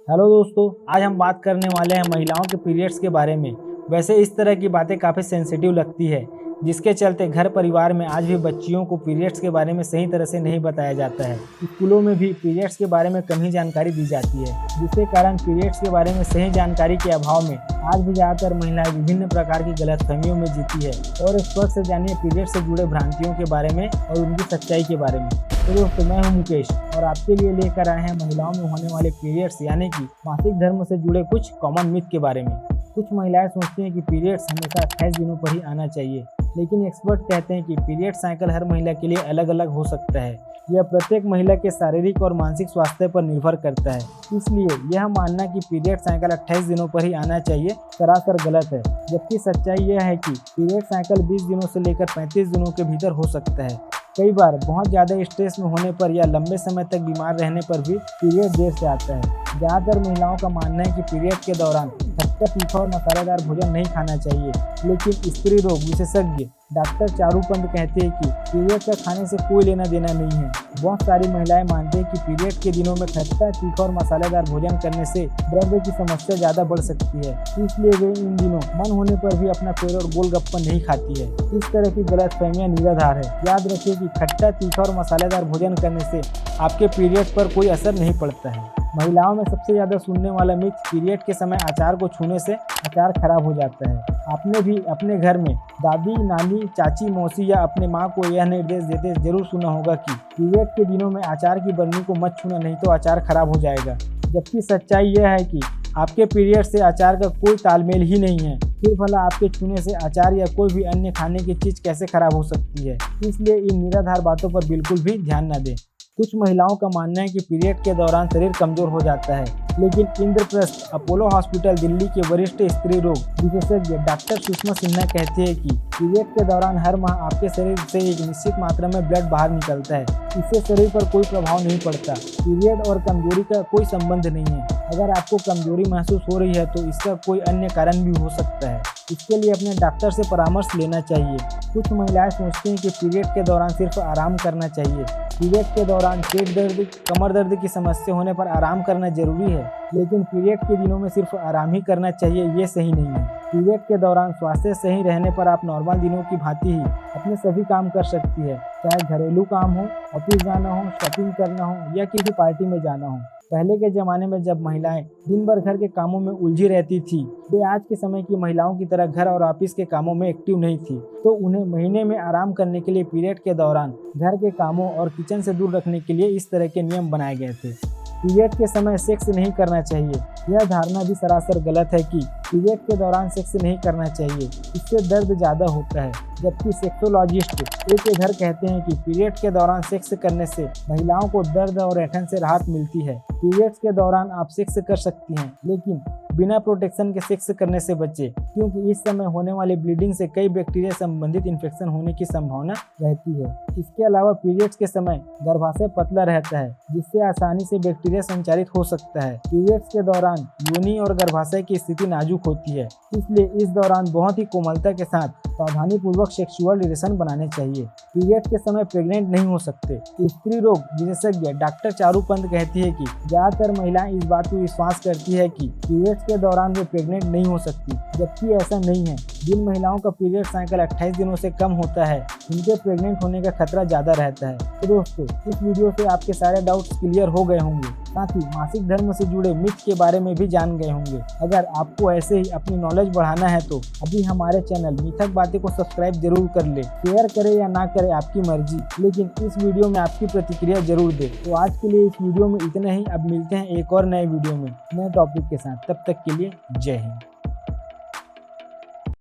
Hello दोस्तों, आज हम बात करने वाले हैं महिलाओं के पीरियड्स के बारे में। वैसे इस तरह की बातें काफ़ी सेंसिटिव लगती है, जिसके चलते घर परिवार में आज भी बच्चियों को पीरियड्स के बारे में सही तरह से नहीं बताया जाता है। स्कूलों में भी पीरियड्स के बारे में कम ही जानकारी दी जाती है, जिसके कारण पीरियड्स के बारे में सही जानकारी के अभाव में आज भी ज़्यादातर महिलाएं विभिन्न प्रकार की गलतफहमियों में जीती है। और इस वक्त से जानिए पीरियड्स से जुड़े भ्रांतियों के बारे में और उनकी सच्चाई के बारे में। तो दोस्तों, मैं हूं मुकेश और आपके लिए लेकर आए हैं महिलाओं में होने वाले पीरियड्स यानी कि मासिक धर्म से जुड़े कुछ कॉमन मिथ के बारे में। कुछ महिलाएं सोचती हैं कि पीरियड्स हमेशा 28 दिनों पर ही आना चाहिए, लेकिन एक्सपर्ट कहते हैं कि पीरियड साइकिल हर महिला के लिए अलग अलग हो सकता है। यह प्रत्येक महिला के शारीरिक और मानसिक स्वास्थ्य पर निर्भर करता है। इसलिए यह मानना कि पीरियड साइकिल 28 दिनों पर ही आना चाहिए सरासर गलत है। जबकि सच्चाई यह है कि पीरियड साइकिल 20 दिनों से लेकर 35 दिनों के भीतर हो सकता है। कई बार बहुत ज़्यादा स्ट्रेस में होने पर या लंबे समय तक बीमार रहने पर भी पीरियड देर से आता है। ज़्यादातर महिलाओं का मानना है कि पीरियड के दौरान खट्टा, तीखा और मसालेदार भोजन नहीं खाना चाहिए, लेकिन स्त्री रोग विशेषज्ञ डॉक्टर चारू पंत कहते हैं कि पीरियड का खाने से कोई लेना देना नहीं है। बहुत सारी महिलाएं मानते हैं कि पीरियड के दिनों में खट्टा, तीखा और मसालेदार भोजन करने से द्रव्य की समस्या ज़्यादा बढ़ सकती है, इसलिए वे इन दिनों मन होने पर भी अपना पेड़ और गोलगप्पा नहीं खाती है। इस तरह की गलतफहमियां निराधार है। याद रखिए कि खट्टा, तीखा और मसालेदार भोजन करने से आपके पीरियड पर कोई असर नहीं पड़ता है। महिलाओं में सबसे ज़्यादा सुनने वाला मिथ पीरियड के समय अचार को छूने से अचार खराब हो जाता है। आपने भी अपने घर में दादी, नानी, चाची, मौसी या अपने माँ को यह निर्देश देते जरूर सुना होगा कि पीरियड के दिनों में अचार की बरनी को मत छूना, नहीं तो अचार खराब हो जाएगा। जबकि सच्चाई यह है कि आपके पीरियड से अचार का कोई तालमेल ही नहीं है। फिर भला आपके छूने से अचार या कोई भी अन्य खाने की चीज़ कैसे खराब हो सकती है। इसलिए इन निराधार बातों पर बिल्कुल भी ध्यान न दें। कुछ महिलाओं का मानना है कि पीरियड के दौरान शरीर कमजोर हो जाता है, लेकिन इंद्रप्रस्थ अपोलो हॉस्पिटल दिल्ली के वरिष्ठ स्त्री रोग विशेषज्ञ डॉक्टर सुषमा सिन्हा कहते हैं कि पीरियड के दौरान हर माह आपके शरीर से एक निश्चित मात्रा में ब्लड बाहर निकलता है। इससे शरीर पर कोई प्रभाव नहीं पड़ता। पीरियड और कमजोरी का कोई संबंध नहीं है। अगर आपको कमजोरी महसूस हो रही है तो इसका कोई अन्य कारण भी हो सकता है। इसके लिए अपने डॉक्टर से परामर्श लेना चाहिए। कुछ महिलाएं सोचती हैं कि पीरियड के दौरान सिर्फ आराम करना चाहिए। पीरियड के दौरान पेट दर्द, कमर दर्द की समस्या होने पर आराम करना जरूरी है, लेकिन पीरियड के दिनों में सिर्फ आराम ही करना चाहिए, ये सही नहीं है। पीरियड के दौरान स्वास्थ्य सही रहने पर आप नॉर्मल दिनों की भांति ही अपने सभी काम कर सकती है, चाहे घरेलू काम हो, ऑफिस जाना हो, शॉपिंग करना हो या किसी पार्टी में जाना हो। पहले के ज़माने में जब महिलाएं दिन भर घर के कामों में उलझी रहती थी, वे आज के समय की महिलाओं की तरह घर और ऑफिस के कामों में एक्टिव नहीं थी, तो उन्हें महीने में आराम करने के लिए पीरियड के दौरान घर के कामों और किचन से दूर रखने के लिए इस तरह के नियम बनाए गए थे। पीरियड के समय सेक्स नहीं करना चाहिए। यह धारणा भी सरासर गलत है कि पीरियड के दौरान सेक्स नहीं करना चाहिए, इससे दर्द ज़्यादा होता है। जबकि सेक्सोलॉजिस्ट एक घर कहते हैं कि पीरियड के दौरान सेक्स करने से महिलाओं को दर्द और ऐंठन से राहत मिलती है। पीरियड्स के दौरान आप सेक्स कर सकती हैं, लेकिन बिना प्रोटेक्शन के सेक्स करने से बचें, क्योंकि इस समय होने वाली ब्लीडिंग से कई बैक्टीरिया संबंधित इन्फेक्शन होने की संभावना रहती है। इसके अलावा पीरियड्स के समय गर्भाशय पतला रहता है, जिससे आसानी से बैक्टीरिया संचारित हो सकता है। पीरियड्स के दौरान योनि और गर्भाशय की स्थिति नाजुक होती है, इसलिए इस दौरान बहुत ही कोमलता के साथ सावधानी पूर्वक सेक्सुअल रिलेशन बनाने चाहिए। पीरियड के समय प्रेग्नेंट नहीं हो सकते। स्त्री रोग विशेषज्ञ डॉक्टर चारू पंत कहती है कि ज्यादातर महिलाएं इस बात को विश्वास करती है कि पीरियड्स के दौरान वे प्रेग्नेंट नहीं हो सकती, जबकि ऐसा नहीं है। जिन महिलाओं का पीरियड साइकिल 28 दिनों से कम होता है, उनके प्रेग्नेंट होने का खतरा ज़्यादा रहता है। तो दोस्तों, इस वीडियो से आपके सारे डाउट्स क्लियर हो गए होंगे, साथ ही मासिक धर्म से जुड़े मिथ के बारे में भी जान गए होंगे। अगर आपको ऐसे ही अपनी नॉलेज बढ़ाना है तो अभी हमारे चैनल मिथक बातें को सब्सक्राइब जरूर कर ले। शेयर करें या ना करें आपकी मर्जी, लेकिन इस वीडियो में आपकी प्रतिक्रिया जरूर दे। तो आज के लिए इस वीडियो में इतना ही। अब मिलते हैं एक और नए वीडियो में नए टॉपिक के साथ। तब तक के लिए जय हिंद।